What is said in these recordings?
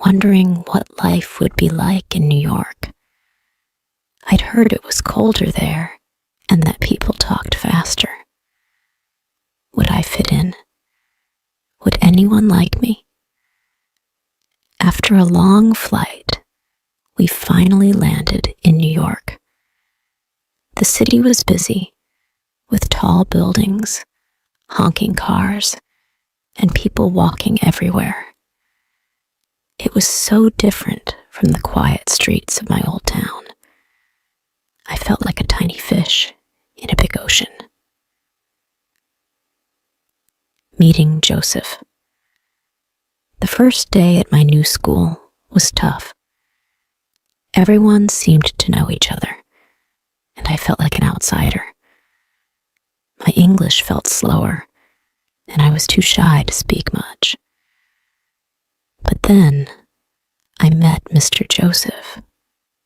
wondering what life would be like in New York. I'd heard it was colder there and that people talked faster. Would I fit in? Would anyone like me? After a long flight, we finally landed in New York. The city was busy, with tall buildings, honking cars, and people walking everywhere. It was so different from the quiet streets of my old town. I felt like a tiny fish in a big ocean. Meeting Joseph. The first day at my new school was tough. Everyone seemed to know each other, and I felt like an outsider. My English felt slower, and I was too shy to speak much. But then I met Mr. Joseph,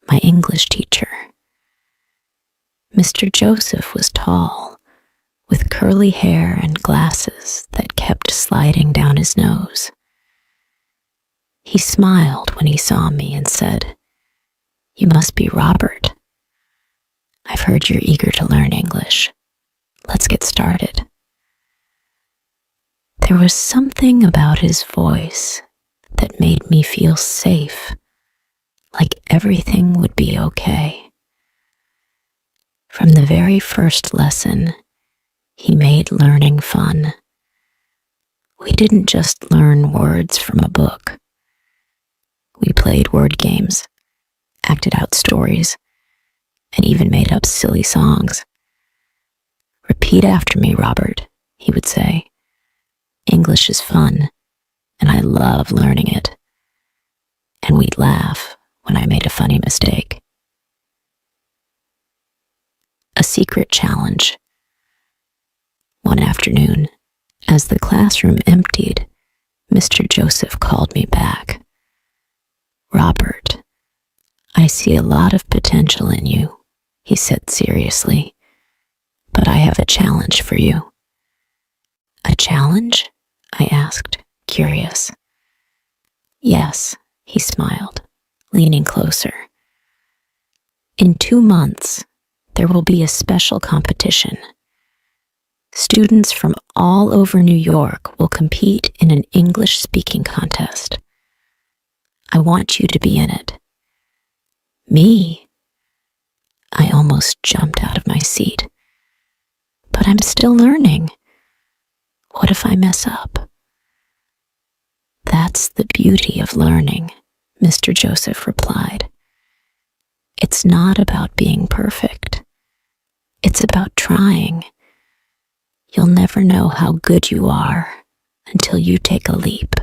my English teacher. Mr. Joseph was tall, with curly hair and glasses that kept sliding down his nose. He smiled when he saw me and said, "You must be Robert. I've heard you're eager to learn English. Let's get started." There was something about his voice that made me feel safe, like everything would be okay. From the very first lesson, he made learning fun. We didn't just learn words from a book. We played word games, acted out stories, and even made up silly songs. "Repeat after me, Robert," he would say. "English is fun, and I love learning it." And we'd laugh when I made a funny mistake. A secret challenge. One afternoon, as the classroom emptied, Mr. Joseph called me back. "Robert, I see a lot of potential in you," he said seriously, "but I have a challenge for you." "A challenge?" I asked, curious. "Yes," he smiled, leaning closer. "In 2 months, there will be a special competition. Students from all over New York will compete in an English speaking contest. I want you to be in it." "Me?" I almost jumped out of my seat. "But I'm still learning. What if I mess up?" "That's the beauty of learning," Mr. Joseph replied. "It's not about being perfect. It's about trying. You'll never know how good you are until you take a leap."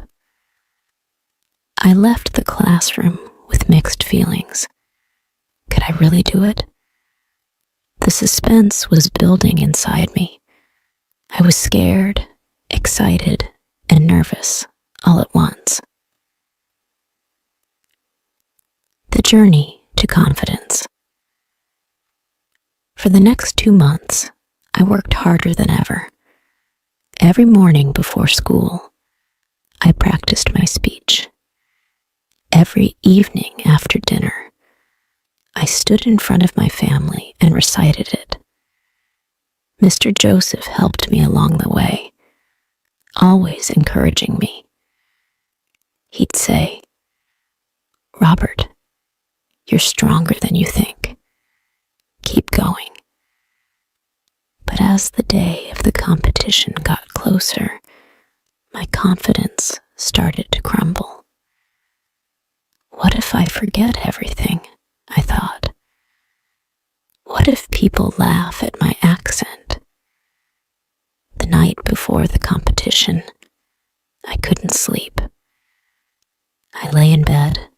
I left the classroom with mixed feelings. Could I really do it? The suspense was building inside me. I was scared, excited, and nervous all at once. The journey to confidence. For the next 2 months, I worked harder than ever. Every morning before school, I practiced my speech. Every evening after dinner, I stood in front of my family and recited it. Mr. Joseph helped me along the way, always encouraging me. He'd say, "Robert, you're stronger than you think. Keep going." But as the day of the competition got closer, my confidence started to crumble. What if I forget everything? I thought. What if people laugh at my accent? The night before the competition, I couldn't sleep. I lay in bed,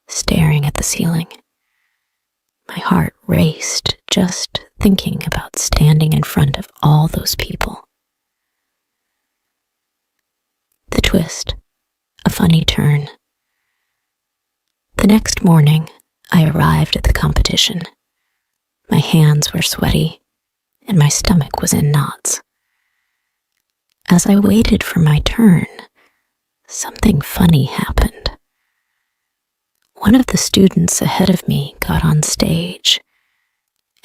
staring at the ceiling. My heart raced just thinking about standing in front of all those people. The twist, a funny turn. The next morning, I arrived at the competition. My hands were sweaty, and my stomach was in knots. As I waited for my turn, something funny happened. One of the students ahead of me got on stage,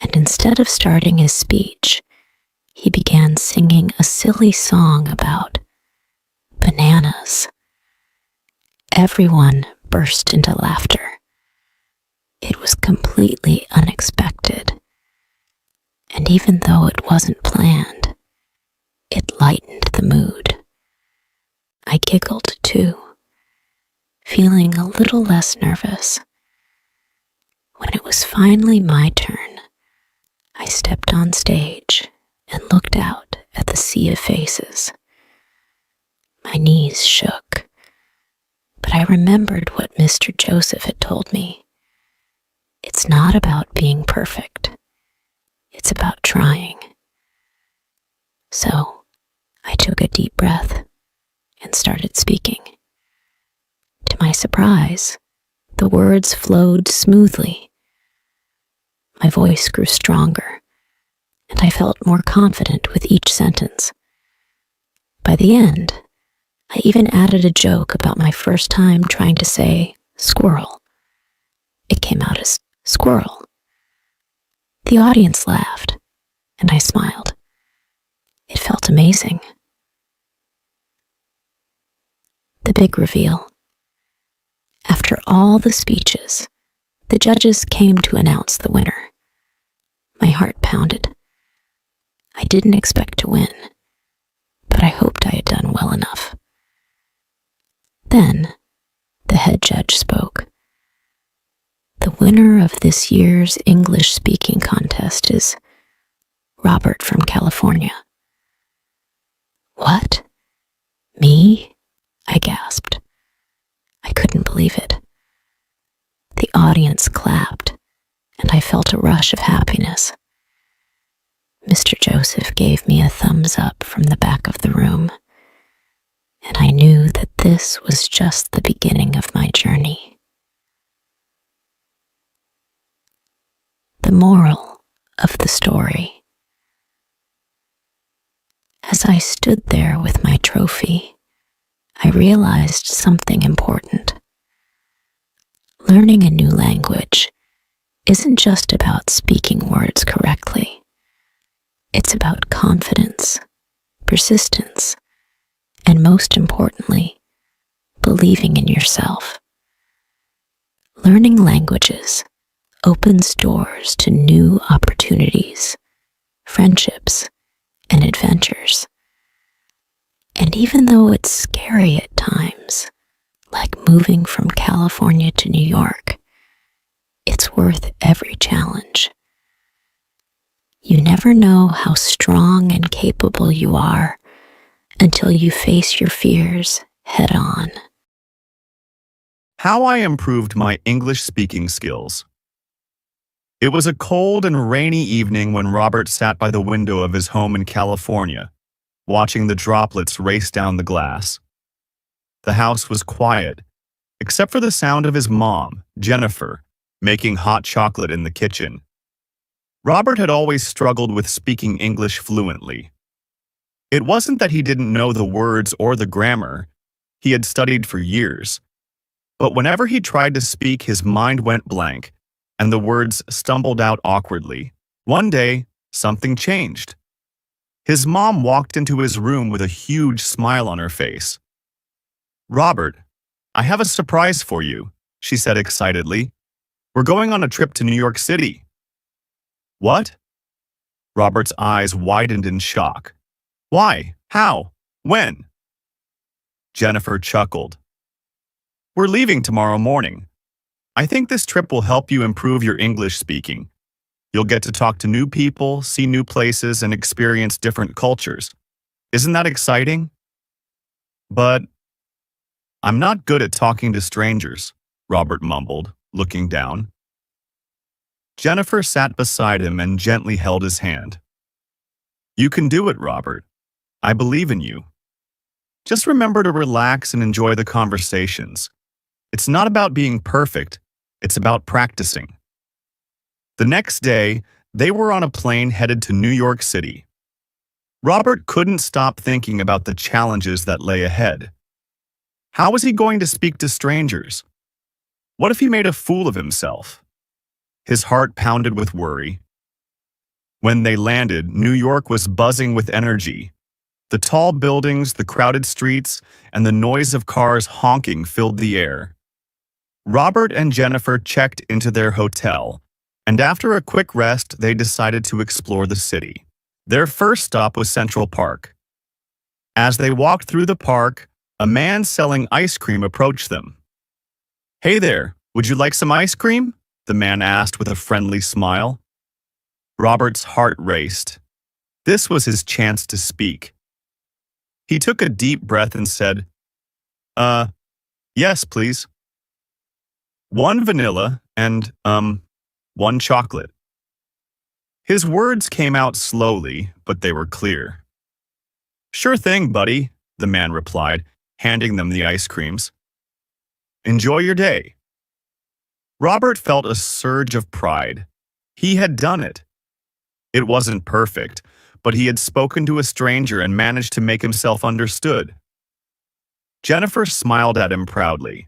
and instead of starting his speech, he began singing a silly song about bananas. Everyone burst into laughter. It was completely unexpected, and even though it wasn't planned, it lightened the mood. I giggled too, feeling a little less nervous. When it was finally my turn, I stepped on stage and looked out at the sea of faces. My knees shook, but I remembered what Mr. Joseph had told me. It's not about being perfect. It's about trying. So I took a deep breath and started speaking. To my surprise, the words flowed smoothly. My voice grew stronger, and I felt more confident with each sentence. By the end, I even added a joke about my first time trying to say squirrel. It came out as squirrel. The audience laughed, and I smiled. It felt amazing. The big reveal. After all the speeches, the judges came to announce the winner. My heart pounded. I didn't expect to win, but I hoped I had done well enough. Then, the head judge spoke. The winner of this year's English speaking contest is Robert from California. What? Me? I gasped. I couldn't believe it. The audience clapped, and I felt a rush of happiness. Mr. Joseph gave me a thumbs up from the back of the room, and I knew that this was just the beginning of my journey. The moral of the story. As I stood there with my trophy, I realized something important. Learning a new language isn't just about speaking words correctly. It's about confidence, persistence, and most importantly, believing in yourself. Learning languages opens doors to new opportunities, friendships, and adventures. And even though it's scary at times, like moving from California to New York, it's worth every challenge. You never know how strong and capable you are until you face your fears head on. How I improved my English speaking skills. It was a cold and rainy evening when Robert sat by the window of his home in California, watching the droplets race down the glass. The house was quiet, except for the sound of his mom, Jennifer, making hot chocolate in the kitchen. Robert had always struggled with speaking English fluently. It wasn't that he didn't know the words or the grammar. He had studied for years. But whenever he tried to speak, his mind went blank, and the words stumbled out awkwardly. One day, something changed. His mom walked into his room with a huge smile on her face. "Robert, I have a surprise for you," she said excitedly. "We're going on a trip to New York City." "What?" Robert's eyes widened in shock. "Why? How? When?" Jennifer chuckled. "We're leaving tomorrow morning. I think this trip will help you improve your English speaking. You'll get to talk to new people, see new places, and experience different cultures. Isn't that exciting?" "But I'm not good at talking to strangers," Robert mumbled, looking down. Jennifer sat beside him and gently held his hand. "You can do it, Robert. I believe in you. Just remember to relax and enjoy the conversations. It's not about being perfect, it's about practicing." The next day, they were on a plane headed to New York City. Robert couldn't stop thinking about the challenges that lay ahead. How was he going to speak to strangers? What if he made a fool of himself? His heart pounded with worry. When they landed, New York was buzzing with energy. The tall buildings, the crowded streets, and the noise of cars honking filled the air. Robert and Jennifer checked into their hotel, and after a quick rest, they decided to explore the city. Their first stop was Central Park. As they walked through the park, a man selling ice cream approached them. "Hey there, would you like some ice cream?" the man asked with a friendly smile. Robert's heart raced. This was his chance to speak. He took a deep breath and said, Yes, please. One vanilla and, one chocolate." His words came out slowly, but they were clear. "Sure thing, buddy," the man replied, handing them the ice creams. "Enjoy your day." Robert felt a surge of pride. He had done it. It wasn't perfect, but he had spoken to a stranger and managed to make himself understood. Jennifer smiled at him proudly.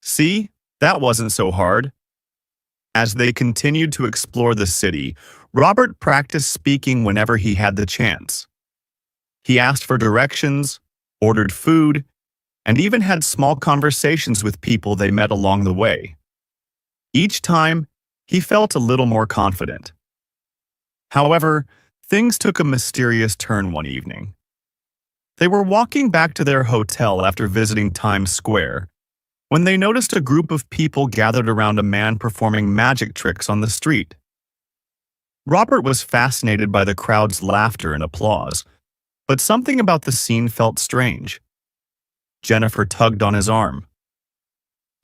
"See, that wasn't so hard." As they continued to explore the city, Robert practiced speaking whenever he had the chance. He asked for directions, ordered food, and even had small conversations with people they met along the way. Each time, he felt a little more confident. However, things took a mysterious turn one evening. They were walking back to their hotel after visiting Times Square when they noticed a group of people gathered around a man performing magic tricks on the street. Robert was fascinated by the crowd's laughter and applause, but something about the scene felt strange. Jennifer tugged on his arm.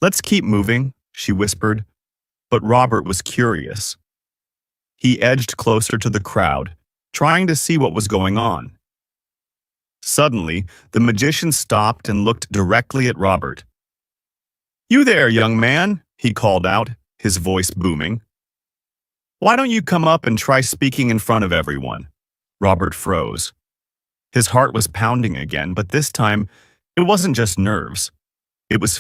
"Let's keep moving," she whispered, but Robert was curious. He edged closer to the crowd, trying to see what was going on. Suddenly, the magician stopped and looked directly at Robert. "You there, young man," he called out, his voice booming. "Why don't you come up and try speaking in front of everyone?" Robert froze. His heart was pounding again, but this time, it wasn't just nerves. It was